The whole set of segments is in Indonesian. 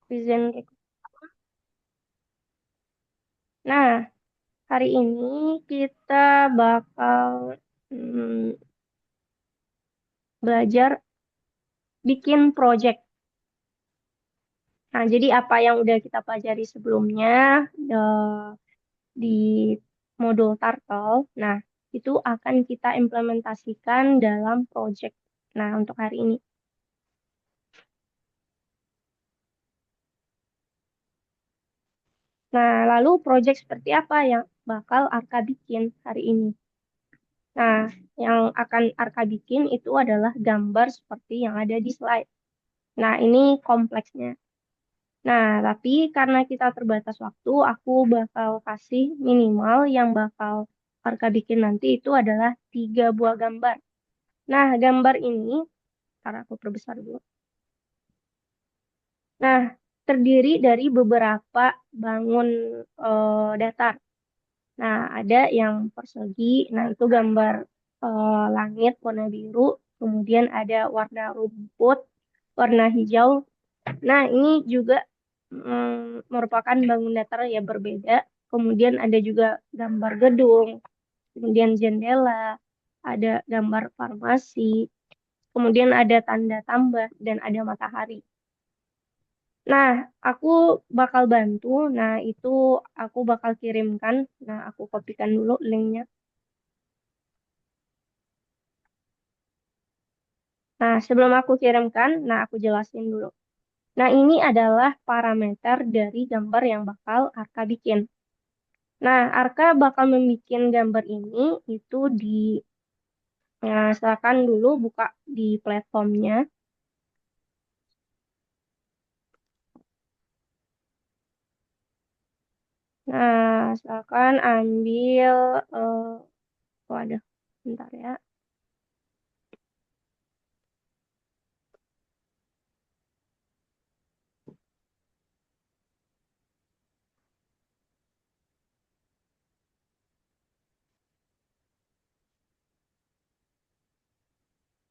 Present. Nah, hari ini kita bakal belajar bikin project. Nah, jadi apa yang udah kita pelajari sebelumnya di modul Turtle, nah itu akan kita implementasikan dalam project. Nah, untuk hari ini. Nah, lalu project seperti apa yang bakal Arka bikin hari ini? Nah, yang akan Arka bikin itu adalah gambar seperti yang ada di slide. Nah, ini kompleksnya. Nah, tapi karena kita terbatas waktu, aku bakal kasih minimal yang bakal Arka bikin nanti itu adalah 3 buah gambar. Nah, gambar ini, ntar aku perbesar dulu. Nah, terdiri dari beberapa bangun datar. Nah, ada yang persegi, nah itu gambar langit warna biru, kemudian ada warna rumput, warna hijau. Nah, ini juga merupakan bangun datar ya berbeda. Kemudian ada juga gambar gedung, kemudian jendela, ada gambar farmasi, kemudian ada tanda tambah, dan ada matahari. Nah, aku bakal bantu. Nah, itu aku bakal kirimkan. Nah, aku kopikan dulu linknya. Nah, sebelum aku kirimkan, nah aku jelasin dulu. Nah, ini adalah parameter dari gambar yang bakal Arka bikin. Nah, Arka bakal membuat gambar ini itu silakan dulu buka di platformnya. Nah, silakan ambil, waduh, bentar ya.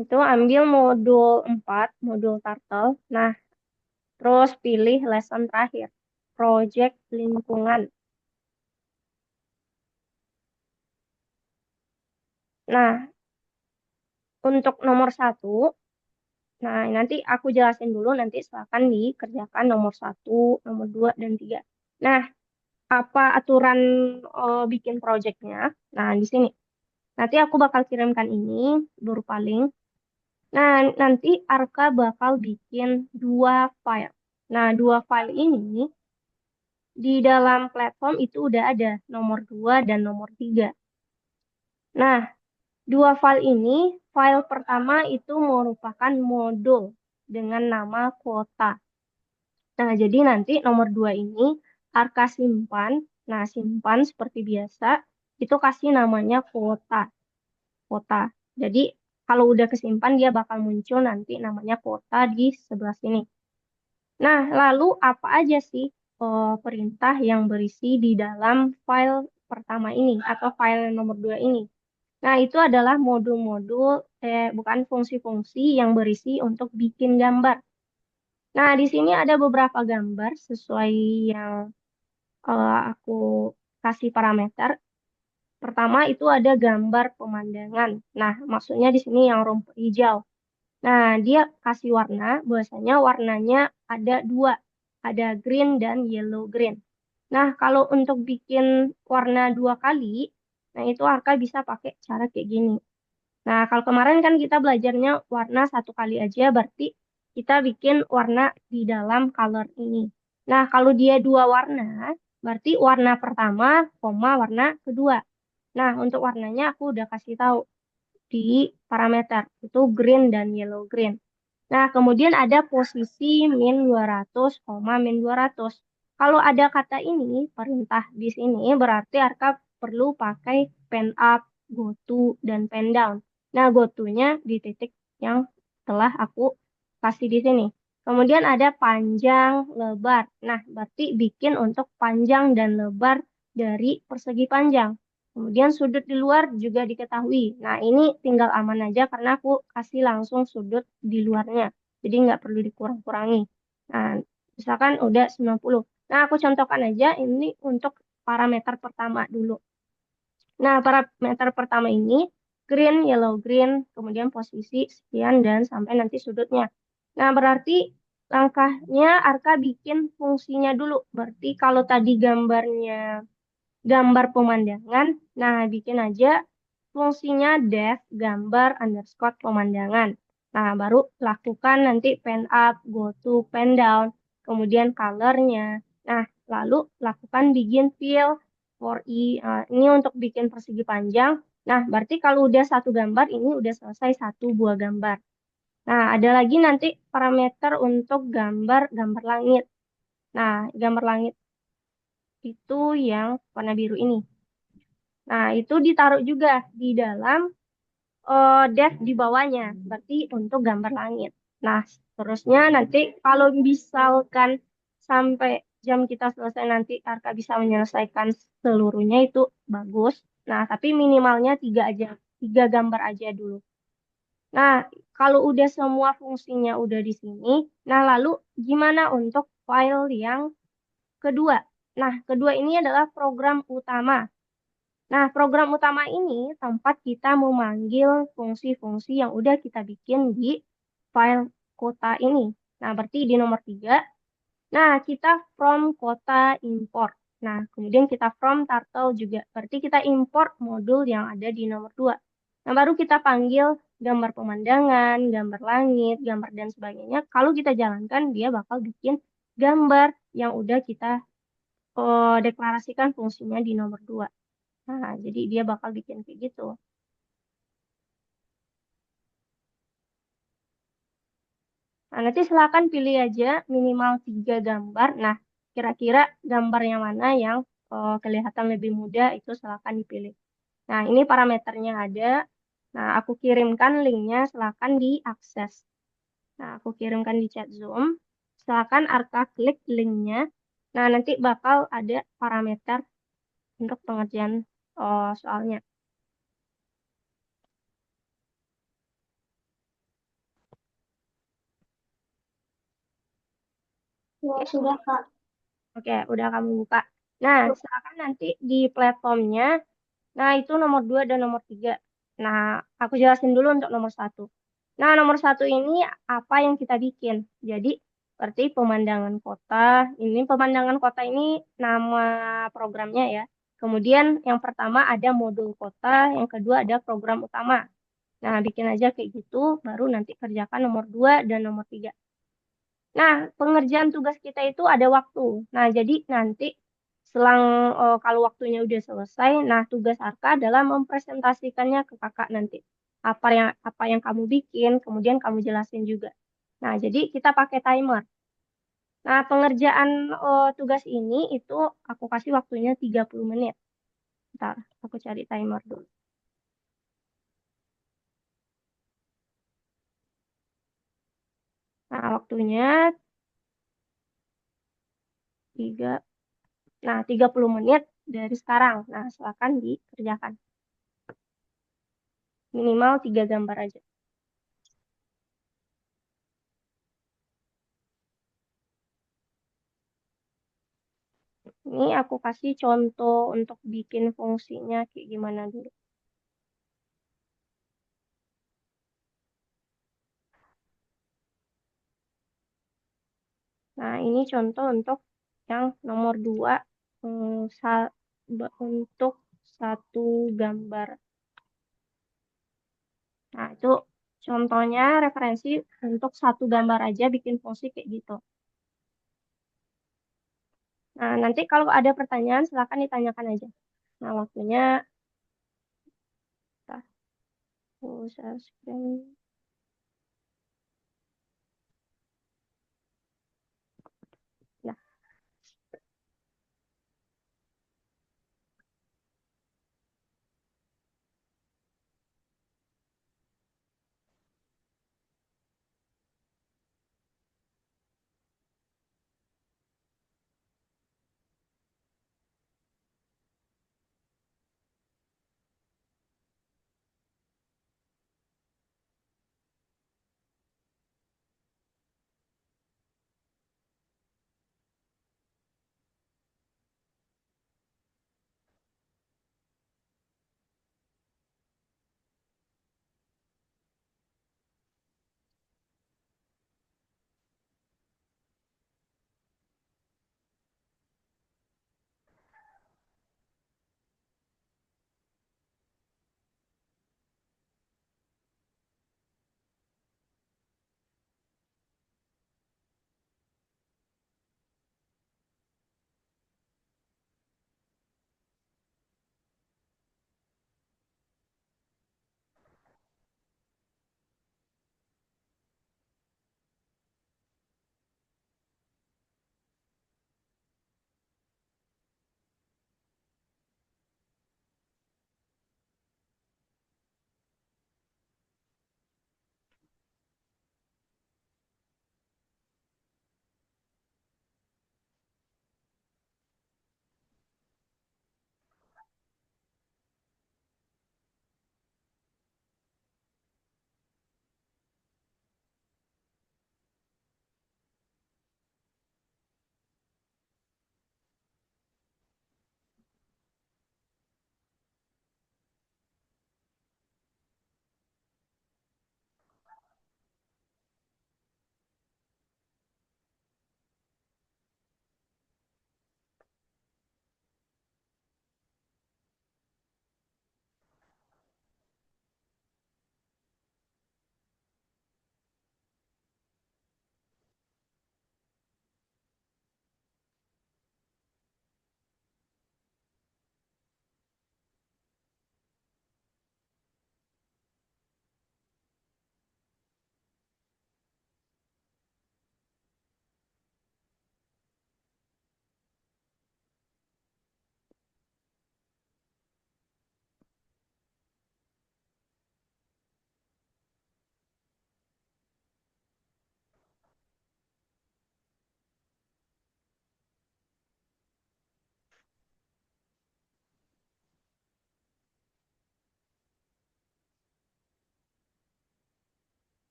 Itu ambil modul 4, modul Turtle. Nah, terus pilih lesson terakhir, project lingkungan. Nah, untuk nomor 1, nah nanti aku jelasin dulu, nanti silakan dikerjakan nomor 1, nomor 2, dan 3. Nah, apa aturan bikin projectnya? Nah, di sini. Nanti aku bakal kirimkan ini berupa link. Nah, nanti Arka bakal bikin 2 file. Nah, 2 file ini di dalam platform itu udah ada nomor 2 dan nomor 3. Nah, 2 file ini, file pertama itu merupakan modul dengan nama kuota. Nah, jadi nanti nomor 2 ini Arka simpan. Nah, simpan seperti biasa, itu kasih namanya kuota. Kuota. Jadi, kalau udah kesimpan, dia bakal muncul nanti namanya kuota di sebelah sini. Nah, lalu apa aja sih perintah yang berisi di dalam file pertama ini atau file nomor 2 ini? Nah, itu adalah modul-modul, bukan fungsi-fungsi yang berisi untuk bikin gambar. Nah, di sini ada beberapa gambar sesuai yang aku kasih parameter. Pertama itu ada gambar pemandangan. Nah, maksudnya di sini yang rumput hijau. Nah, dia kasih warna, bahwasanya warnanya ada 2, ada green dan yellow green. Nah, kalau untuk bikin warna 2 kali, nah itu Arka bisa pakai cara kayak gini. Nah, kalau kemarin kan kita belajarnya warna 1 kali aja, berarti kita bikin warna di dalam color ini. Nah, kalau dia 2 warna, berarti warna pertama, koma warna kedua. Nah, untuk warnanya aku udah kasih tahu di parameter, itu green dan yellow green. Nah, kemudian ada posisi min 200, min 200. Kalau ada kata ini, perintah di sini, berarti Arka perlu pakai pen up, go to, dan pen down. Nah, go to-nya di titik yang telah aku kasih di sini. Kemudian ada panjang, lebar. Nah, berarti bikin untuk panjang dan lebar dari persegi panjang. Kemudian sudut di luar juga diketahui. Nah, ini tinggal aman aja karena aku kasih langsung sudut di luarnya. Jadi nggak perlu dikurang-kurangi. Nah, Misalkan udah 90. Nah, aku contohkan aja ini untuk parameter pertama dulu. Nah, parameter pertama ini green, yellow, green, kemudian posisi sekian dan sampai nanti sudutnya. Nah, berarti langkahnya Arka bikin fungsinya dulu. Berarti kalau tadi gambar pemandangan, nah bikin aja fungsinya def gambar underscore pemandangan. Nah, baru lakukan nanti pen up, go to, pen down, kemudian colornya. Nah, lalu lakukan begin fill for ini untuk bikin persegi panjang. Nah, berarti kalau udah satu gambar, ini udah selesai satu buah gambar. Nah, ada lagi nanti parameter untuk gambar langit. Nah, gambar langit itu yang warna biru ini. Nah, itu ditaruh juga di dalam def di bawahnya, berarti untuk gambar langit. Nah, terusnya nanti kalau misalkan sampai jam kita selesai nanti Arka bisa menyelesaikan seluruhnya itu bagus. Nah, tapi minimalnya tiga aja, tiga gambar aja dulu. Nah, kalau udah semua fungsinya udah di sini, nah lalu gimana untuk file yang kedua? Nah, kedua ini adalah program utama. Nah, program utama ini tempat kita memanggil fungsi-fungsi yang udah kita bikin di file kota ini. Nah, berarti di nomor 3. Nah, kita from kota import. Nah, kemudian kita from turtle juga. Berarti kita import modul yang ada di nomor 2. Nah, baru kita panggil gambar pemandangan, gambar langit, gambar dan sebagainya. Kalau kita jalankan, dia bakal bikin gambar yang udah kita deklarasikan fungsinya di nomor 2. Nah, jadi dia bakal bikin kayak gitu. Nah, nanti silakan pilih aja minimal 3 gambar. Nah, kira-kira gambar yang mana yang kelihatan lebih mudah itu silakan dipilih. Nah, ini parameternya ada. Nah, aku kirimkan linknya, silakan diakses. Nah, aku kirimkan di chat Zoom. Silakan Arka klik linknya. Nah, nanti bakal ada parameter untuk pengerjaan soalnya. Ya, sudah, Kak. Oke, udah kamu buka. Nah, silakan nanti di platformnya. Nah, itu nomor 2 dan nomor 3. Nah, aku jelasin dulu untuk nomor 1. Nah, nomor 1 ini apa yang kita bikin. Jadi, seperti pemandangan kota. Ini pemandangan kota ini nama programnya ya. Kemudian yang pertama ada modul kota, yang kedua ada program utama. Nah, bikin aja kayak gitu, baru nanti kerjakan nomor 2 dan nomor 3. Nah, pengerjaan tugas kita itu ada waktu. Nah, jadi nanti selang kalau waktunya udah selesai, nah tugas Arka adalah mempresentasikannya ke kakak nanti. Apa yang kamu bikin, kemudian kamu jelasin juga. Nah, jadi kita pakai timer. Nah, pengerjaan tugas ini itu aku kasih waktunya 30 menit. Ntar, aku cari timer dulu. Nah, waktunya 3, nah 30 menit dari sekarang. Nah, silakan dikerjakan. Minimal 3 gambar aja. Ini aku kasih contoh untuk bikin fungsinya kayak gimana dulu. Nah, ini contoh untuk yang nomor 2 untuk satu gambar. Nah, itu contohnya referensi untuk satu gambar aja bikin fungsi kayak gitu. Nah, nanti kalau ada pertanyaan silakan ditanyakan aja. Nah, waktunya kita share screen. Nah,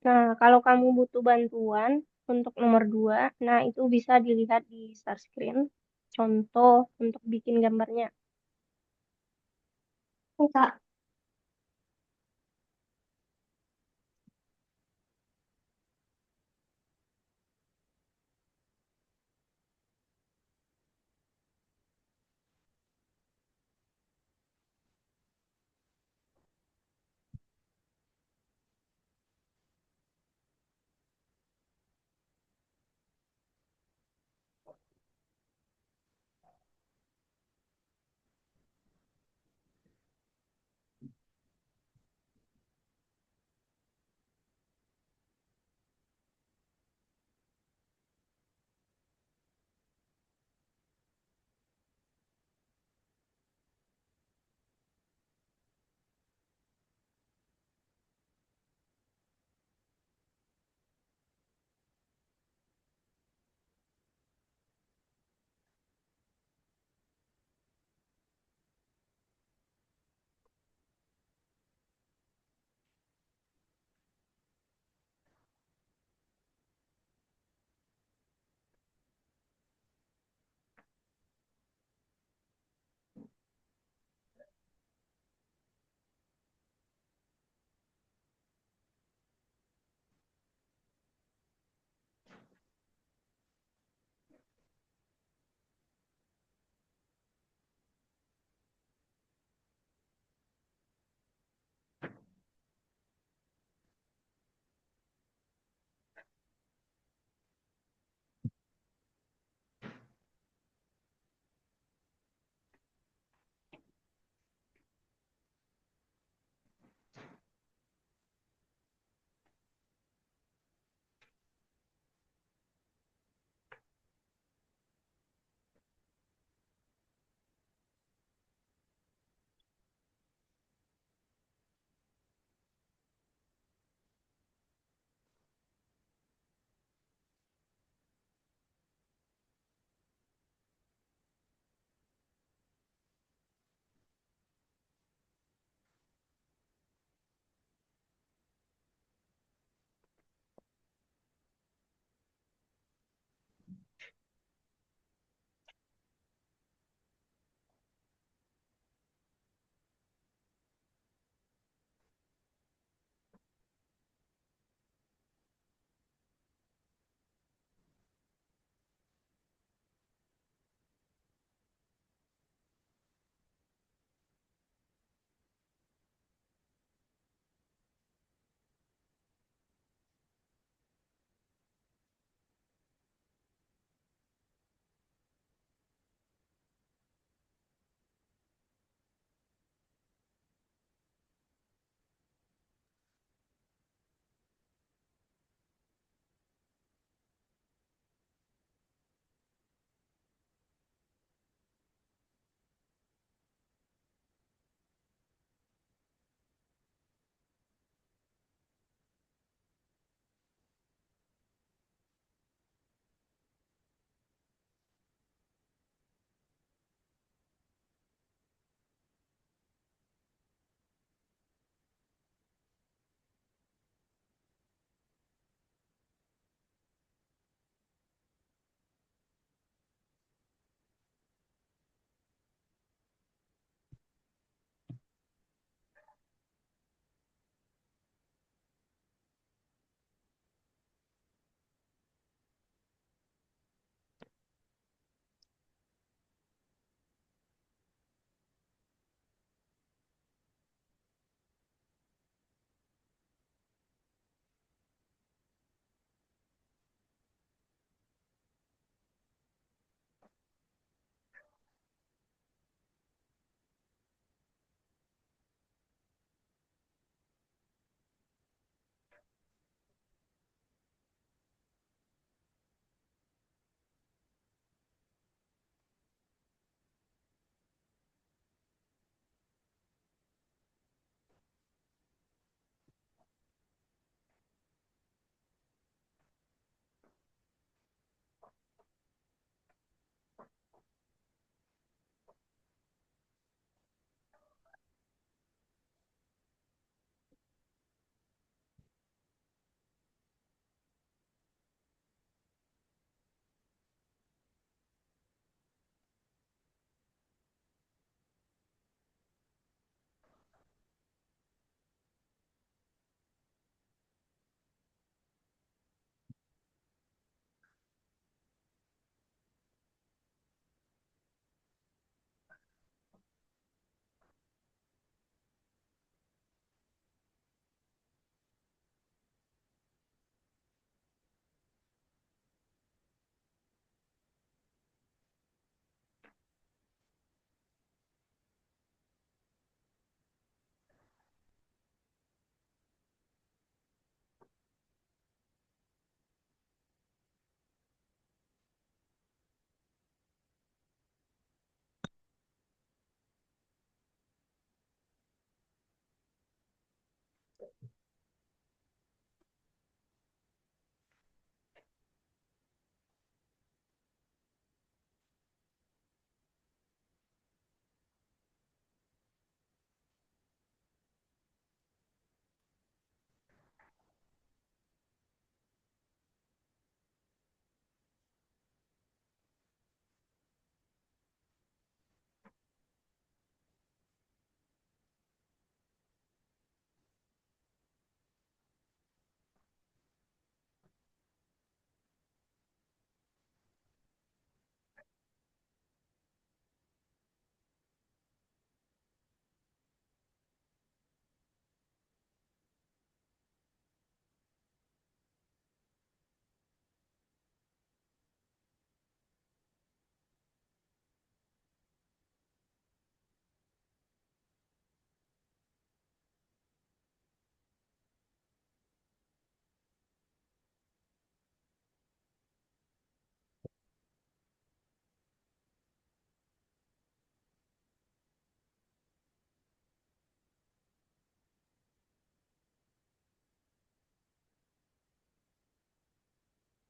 Nah, kalau kamu butuh bantuan untuk nomor 2, nah itu bisa dilihat di start screen. Contoh untuk bikin gambarnya. Oke, Kak.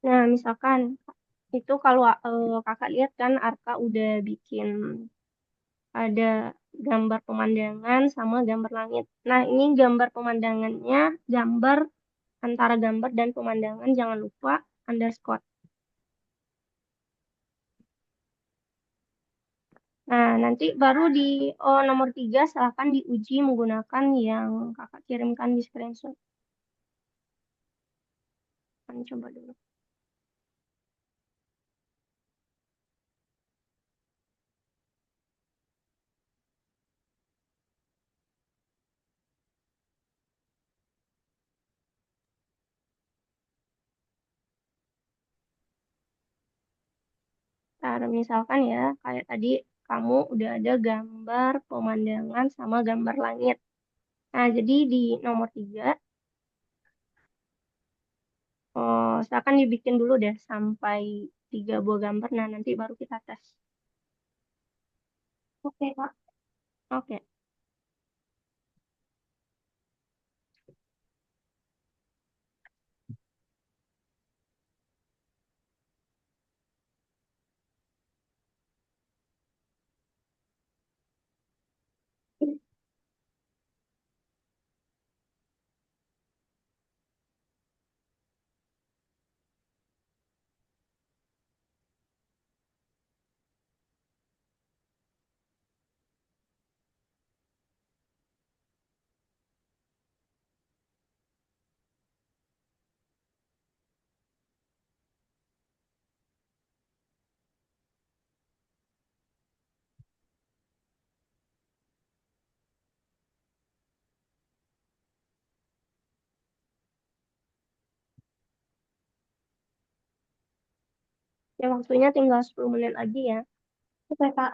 Nah, misalkan itu kalau kakak lihat kan Arka udah bikin ada gambar pemandangan sama gambar langit. Nah, ini gambar pemandangannya, gambar antara gambar dan pemandangan jangan lupa underscore. Nah, nanti baru di nomor 3 silahkan diuji menggunakan yang kakak kirimkan di screenshot. Kan coba dulu. Nah, misalkan ya, kayak tadi kamu udah ada gambar pemandangan sama gambar langit. Nah, jadi di nomor 3, silakan dibikin dulu deh sampai 3 buah gambar. Nah, nanti baru kita tes. Oke, Kak. Oke. Ya, waktunya tinggal 10 menit lagi ya. Oke, Kak.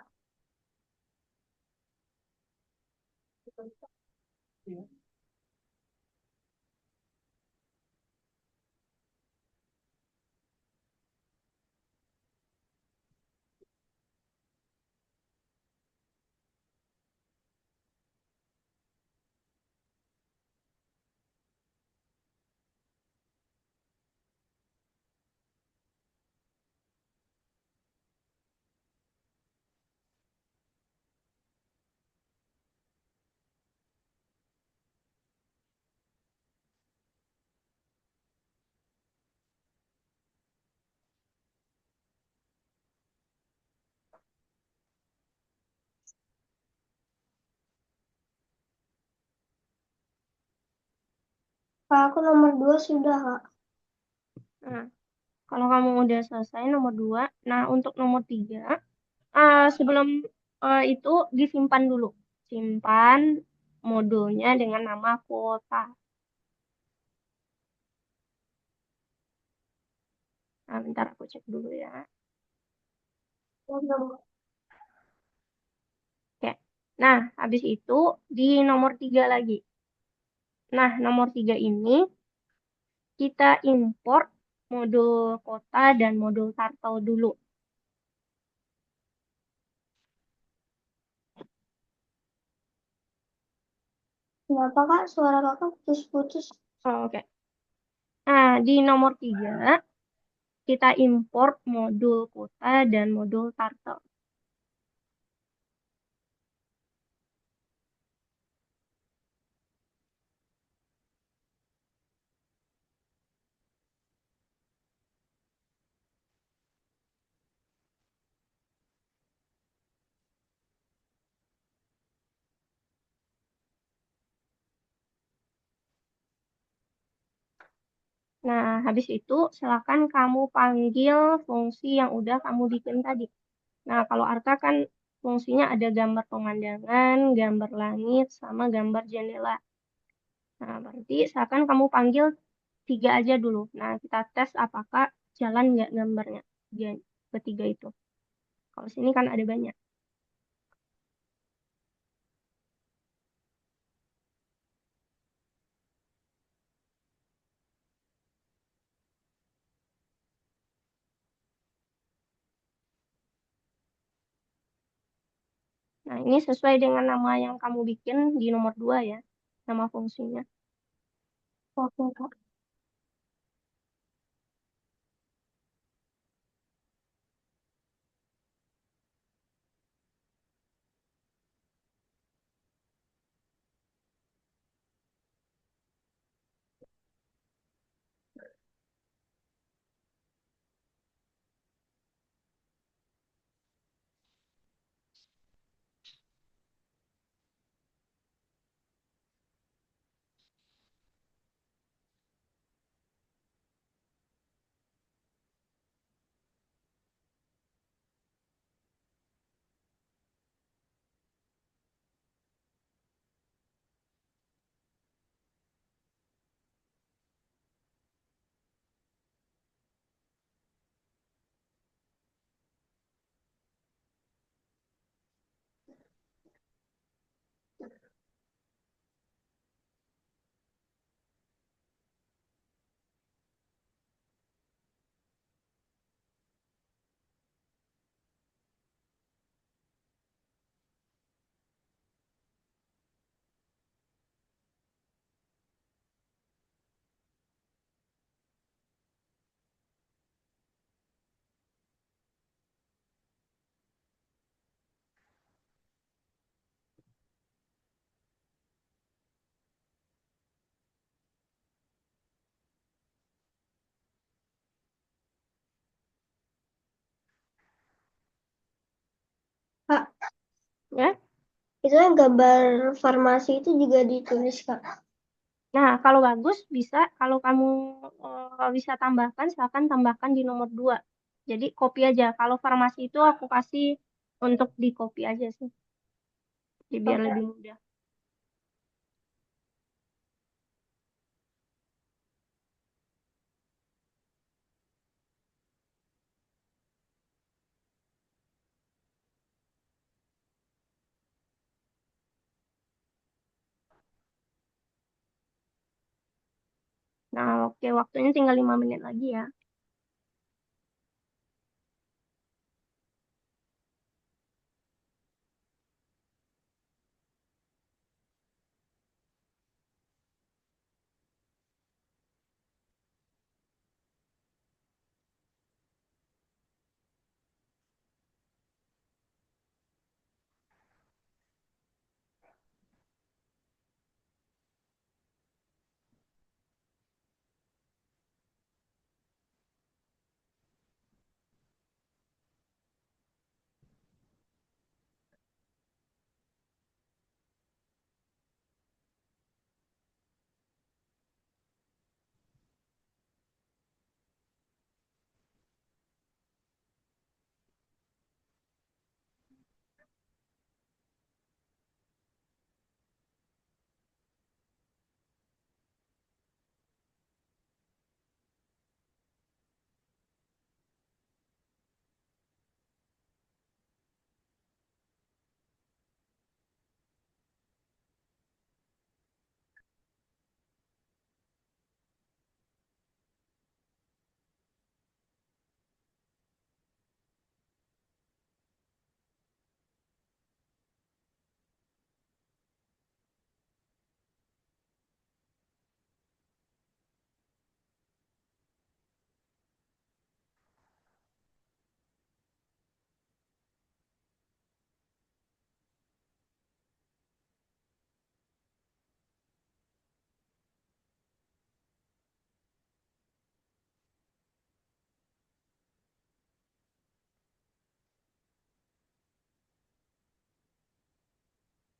Kak, aku nomor 2 sudah, Kak. Nah, kalau kamu udah selesai nomor 2, nah untuk nomor 3, sebelum itu disimpan dulu. Simpan modulnya dengan nama kuota. Nah, bentar aku cek dulu ya. Oke. Nah, habis itu di nomor 3 lagi. Nah, nomor 3 ini kita import modul kota dan modul turtle dulu. Kenapa Kak? Suara Kakak putus-putus. Oh, oke. Nah, di nomor 3 kita import modul kota dan modul turtle. Nah, habis itu silakan kamu panggil fungsi yang udah kamu bikin tadi. Nah, kalau Arka kan fungsinya ada gambar pemandangan, gambar langit, sama gambar jendela. Nah, berarti silakan kamu panggil 3 aja dulu. Nah, kita tes apakah jalan nggak gambarnya. Ketiga itu. Kalau sini kan ada banyak. Nah, ini sesuai dengan nama yang kamu bikin di nomor 2 ya. Nama fungsinya. Oke, Kak. Ya. Itu yang gambar farmasi itu juga ditulis, Kak. Nah, kalau bagus bisa, kalau kamu bisa tambahkan, silakan tambahkan di nomor 2. Jadi copy aja. Kalau farmasi itu aku kasih untuk di copy aja sih, jadi biar Oke. lebih mudah. Nah, oke, waktunya tinggal 5 menit lagi ya.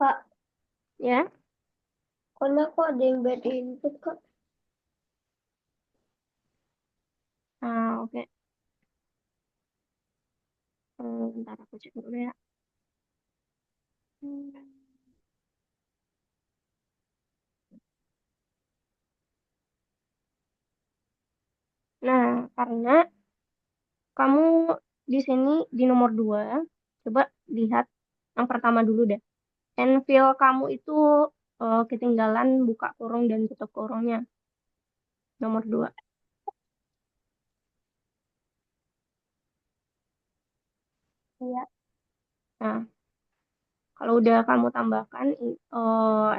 Kak, Ya. karena kok ada yang bad input, Kak? Nah, oke. Bentar aku cek dulu ya. Hmm. Nah, karena kamu di sini di nomor 2, coba lihat yang pertama dulu deh. Enfill kamu itu ketinggalan buka kurung dan tutup kurungnya. Nomor 2. Iya. Nah, kalau udah kamu tambahkan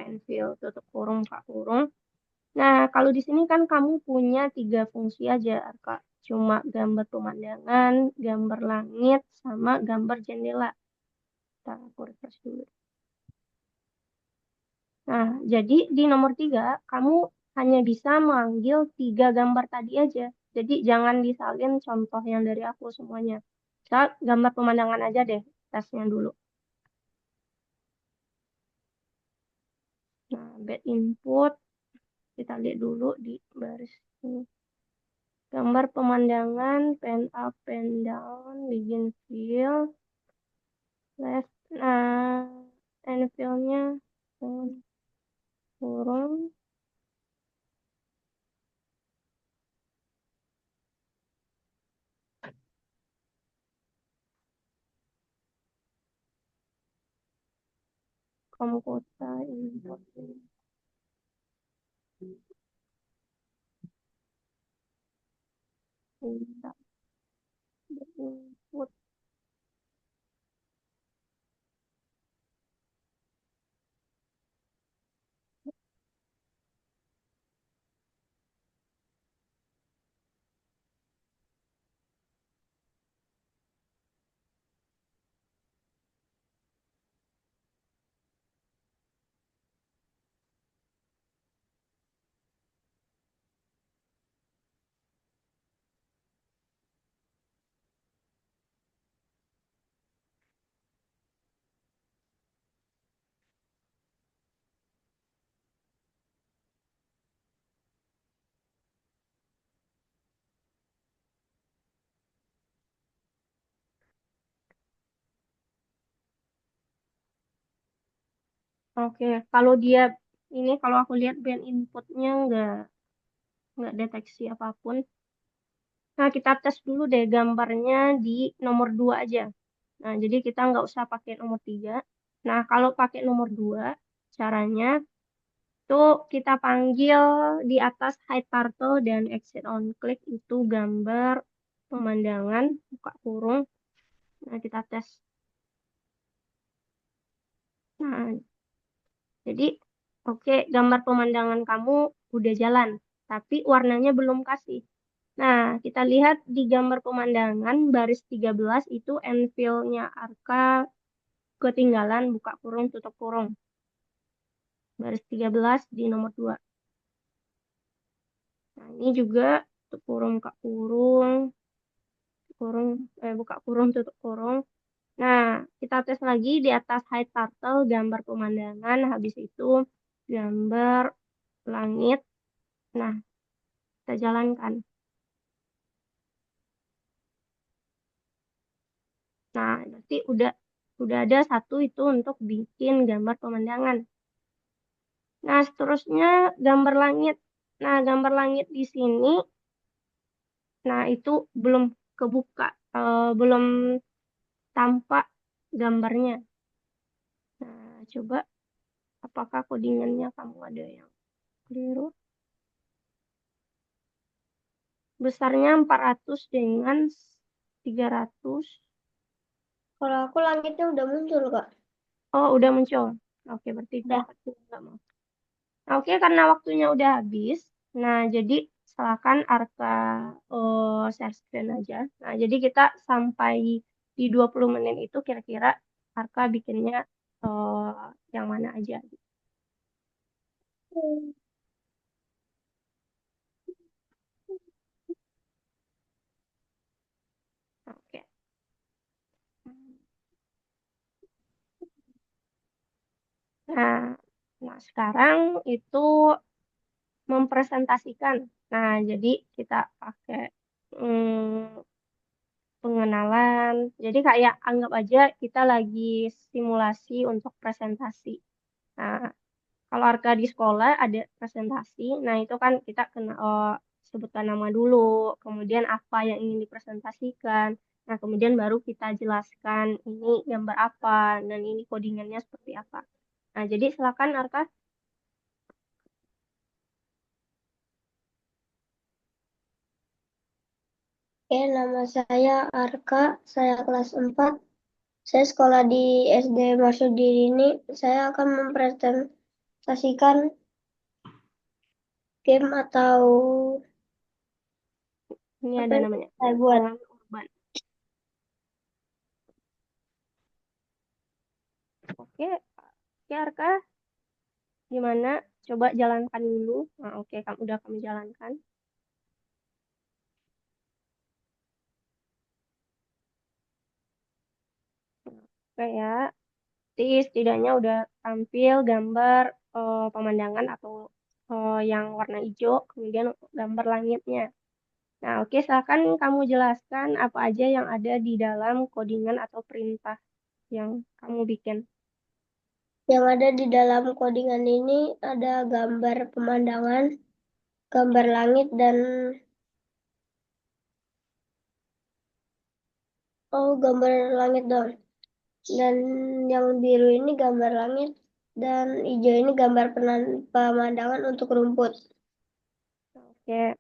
Enfill tutup kurung, buka kurung. Nah, kalau di sini kan kamu punya 3 fungsi aja, Kak. Cuma gambar pemandangan, gambar langit, sama gambar jendela. Ntar aku refresh dulu. Nah, jadi di nomor 3, kamu hanya bisa mengambil 3 gambar tadi aja. Jadi jangan disalin contoh yang dari aku semuanya. Misal gambar pemandangan aja deh, tesnya dulu. Nah, bed input, kita lihat dulu di baris ini. Gambar pemandangan, pen up, pen down, begin fill, left, nah, end fill-nya, turun, komputer, input, input, input. Oke, kalau dia ini kalau aku lihat band inputnya nggak deteksi apapun. Nah, kita tes dulu deh gambarnya di nomor 2 aja. Nah, jadi kita nggak usah pakai nomor 3. Nah, kalau pakai nomor 2, caranya tuh kita panggil di atas hide turtle dan exit on click itu gambar pemandangan, buka kurung. Nah, kita tes. Nah, jadi oke, gambar pemandangan kamu udah jalan, tapi warnanya belum kasih. Nah, kita lihat di gambar pemandangan baris 13 itu anvil-nya Arka ketinggalan buka kurung tutup kurung. Baris 13 di nomor 2. Nah, ini juga tutup kurung buka kurung, kurung buka kurung tutup kurung. Nah, kita tes lagi di atas hide turtle gambar pemandangan, habis itu gambar langit. Nah, kita jalankan. Nah, berarti udah ada satu itu untuk bikin gambar pemandangan. Nah, seterusnya gambar langit. Nah, gambar langit di sini, nah itu belum kebuka, belum tampak gambarnya. Nah, coba apakah codingannya kamu ada yang keliru? Besarnya 400 dengan 300. Kalau aku langitnya udah muncul, Kak. Oh, udah muncul. Oke, berarti Udah. nggak mau. Nah, oke, karena waktunya udah habis. Nah, jadi silakan Arka share screen aja. Nah, jadi kita sampai di 20 menit itu kira-kira Arka bikinnya eh, yang mana aja. Oke. Nah, nah sekarang itu mempresentasikan. Nah, jadi kita pakai hmm, pengenalan. Jadi kayak anggap aja kita lagi simulasi untuk presentasi. Nah, kalau Arka di sekolah ada presentasi, nah itu kan kita kena sebutkan nama dulu, kemudian apa yang ingin dipresentasikan. Nah, kemudian baru kita jelaskan ini gambar apa dan ini codingannya seperti apa. Nah, jadi silakan Arka. Oke, nama saya Arka, saya kelas 4. Saya sekolah di SD Marsudin ini. Saya akan mempresentasikan game atau Ini apa ada yang namanya saya buat. petualangan urban. Oke, oke Arka, gimana? Coba jalankan dulu. Nah, oke, kamu udah kami jalankan. Oke ya. Jadi setidaknya udah tampil gambar pemandangan atau yang warna hijau, kemudian gambar langitnya. Nah, oke, silakan kamu jelaskan apa aja yang ada di dalam codingan atau perintah yang kamu bikin. Yang ada di dalam codingan ini ada gambar pemandangan, gambar langit, dan gambar langit dong. Dan yang biru ini gambar langit, dan hijau ini gambar pemandangan untuk rumput. Oke,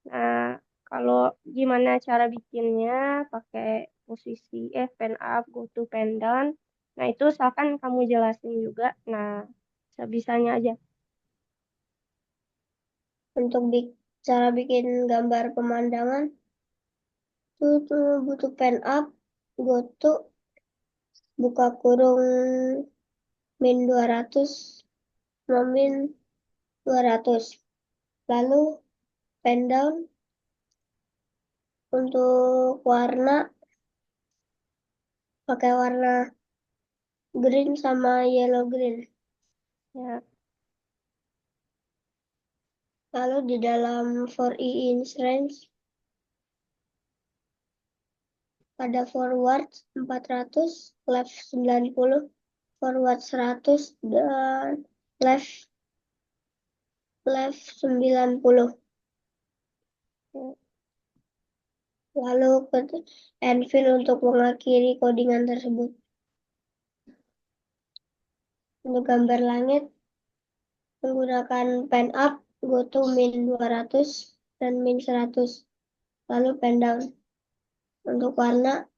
nah kalau gimana cara bikinnya pakai posisi pen up, go to pen down. Nah, itu silakan kamu jelasin juga. Nah, sebisanya aja. Untuk cara bikin gambar pemandangan, tuh butuh pen up, go to, buka kurung min 200, min 200. Lalu pen down untuk warna, pakai warna green sama yellow green. Ya, Lalu di dalam for inch range ada forward 400, left 90, forward 100 dan left 90. Lalu ketik Anvil untuk mengakhiri codingan tersebut. Untuk gambar langit, menggunakan pen up, go to min 200 dan min 100. Lalu pen down. Untuk warna,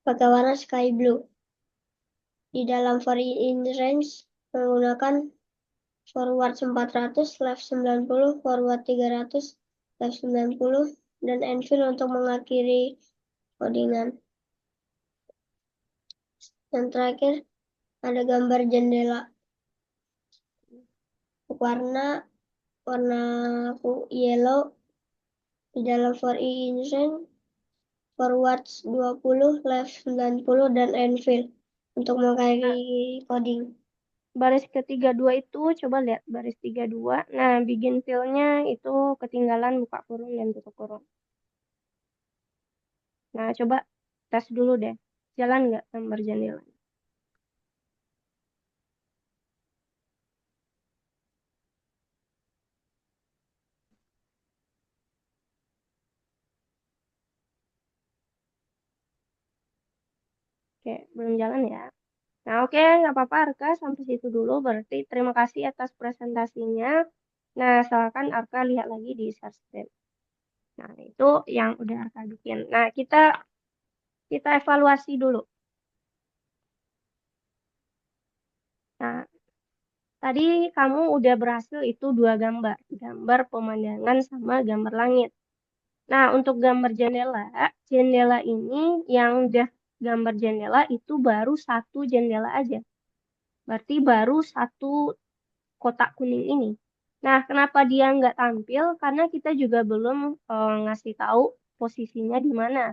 pakai warna sky blue. Di dalam for in range, menggunakan forward 400, left 90, forward 300, left 90, dan Anvil untuk mengakhiri codingan. Dan terakhir, ada gambar jendela. Warna yellow di dalam for in range, forward 20, left 90, dan Anvil untuk mengakhiri coding. Baris ketiga dua itu coba lihat baris 32. Nah, begin fill-nya itu ketinggalan buka kurung dan tutup kurung. Nah, coba tes dulu deh. Jalan nggak gambar jendela? Oke, belum jalan ya. Nah, oke, nggak apa-apa Arka, sampai situ dulu. Berarti terima kasih atas presentasinya. Nah, silakan Arka lihat lagi di share screen. Nah, itu yang udah Arka bikin. Nah, kita evaluasi dulu. Nah, tadi kamu udah berhasil itu dua gambar. Gambar pemandangan sama gambar langit. Nah, untuk gambar jendela, jendela ini yang udah gambar jendela itu baru satu jendela aja. Berarti baru satu kotak kuning ini. Nah, kenapa dia nggak tampil? Karena kita juga belum ngasih tahu posisinya di mana.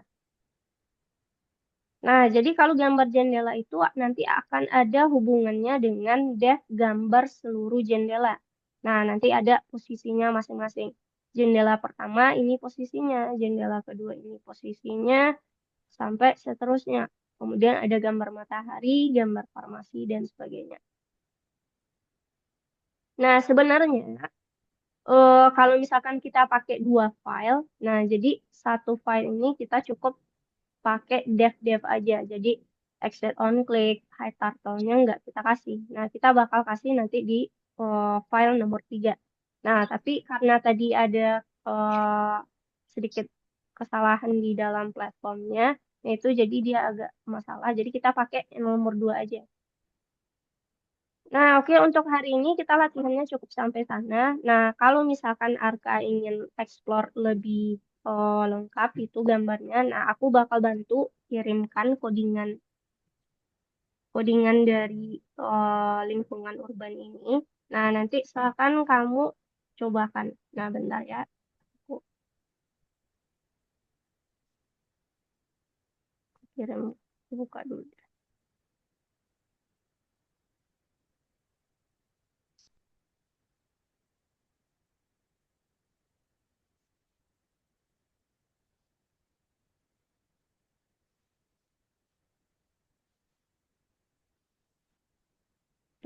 Nah, jadi kalau gambar jendela itu nanti akan ada hubungannya dengan depth gambar seluruh jendela. Nah, nanti ada posisinya masing-masing. Jendela pertama ini posisinya, jendela kedua ini posisinya, sampai seterusnya. Kemudian ada gambar matahari, gambar farmasi, dan sebagainya. Nah, sebenarnya kalau misalkan kita pakai dua file, nah jadi satu file ini kita cukup pakai dev aja. Jadi exit on click, high turtle-nya nggak kita kasih. Nah, kita bakal kasih nanti di file nomor 3. Nah, tapi karena tadi ada eh, sedikit kesalahan di dalam platformnya, nah itu jadi dia agak masalah. Jadi kita pakai yang nomor 2 aja. Nah, oke untuk hari ini kita latihannya cukup sampai sana. Nah, kalau misalkan Arka ingin explore lebih lengkap itu gambarnya, nah aku bakal bantu kirimkan codingan dari lingkungan urban ini. Nah, nanti silakan kamu cobakan. Nah, bentar ya. Aku kirim buka dulu.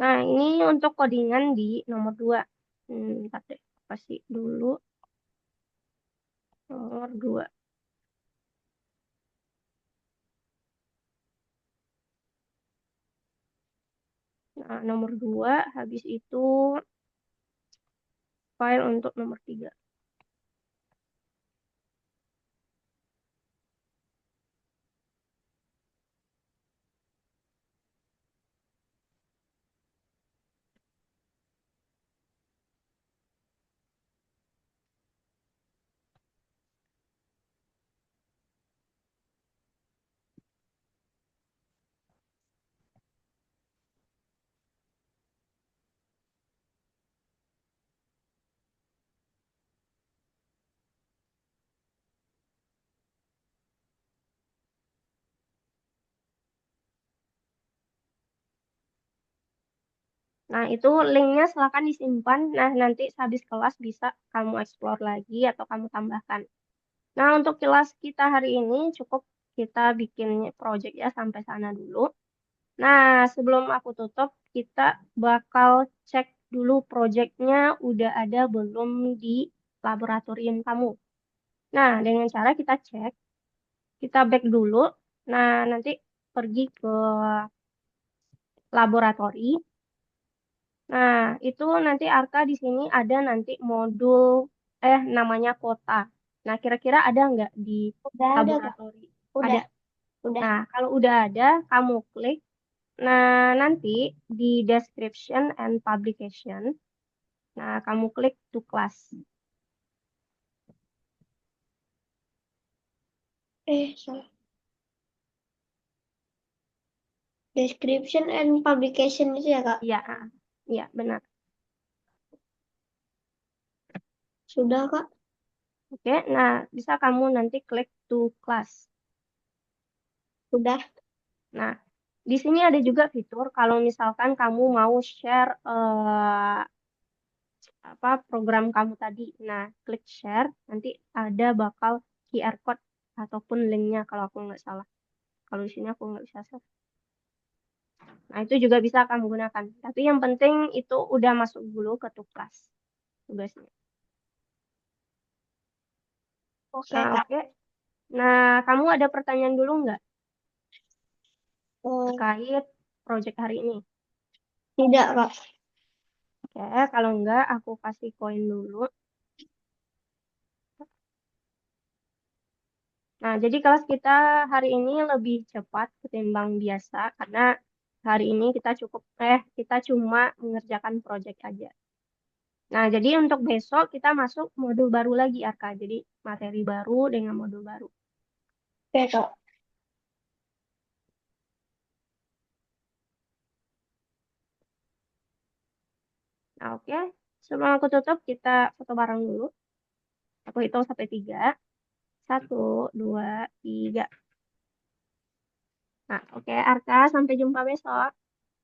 Nah, ini untuk codingan di nomor 2. Bentar deh. Kasih dulu nomor 2. Nah, nomor 2 habis itu file untuk nomor 3. Nah, itu linknya silakan disimpan. Nah, nanti habis kelas bisa kamu explore lagi atau kamu tambahkan. Nah, untuk kelas kita hari ini cukup kita bikin project ya sampai sana dulu. Nah, sebelum aku tutup, kita bakal cek dulu proyeknya udah ada belum di laboratorium kamu. Nah, dengan cara kita cek, kita back dulu. Nah, nanti pergi ke laboratori. Nah, itu nanti Arka di sini ada nanti modul namanya kota. Nah, kira-kira ada nggak di Udah ada, Kak. laboratori? Ada. Udah, udah. Nah, kalau udah ada, kamu klik. Nah, nanti di description and publication, nah kamu klik to class. Salah. Description and publication itu ya, Kak? Iya, iya benar. Sudah, Kak. Oke, nah bisa kamu nanti klik to class. Sudah. Nah, di sini ada juga fitur kalau misalkan kamu mau share apa program kamu tadi. Nah, klik share, nanti ada bakal QR code ataupun linknya kalau aku nggak salah. Kalau di sini aku nggak bisa share. Nah, itu juga bisa kamu gunakan. Tapi yang penting itu udah masuk dulu ke tugas tugasnya. Oke, Nah, Kak. oke. Nah, kamu ada pertanyaan dulu nggak Oh, terkait project hari ini? tidak, Kak. Oke, kalau enggak aku kasih koin dulu. Nah, jadi kelas kita hari ini lebih cepat ketimbang biasa karena hari ini kita cuma mengerjakan project aja. Nah, jadi untuk besok kita masuk modul baru lagi, Arka. Jadi materi baru dengan modul baru. Oke, Kak. Nah, oke. Sebelum aku tutup, kita foto bareng dulu. Aku hitung sampai 3. 1, 2, 3. Nah, oke, Arka. Sampai jumpa besok.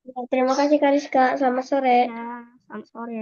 Ya, terima kasih, Kak Rizka. Selamat sore. Ya, selamat sore.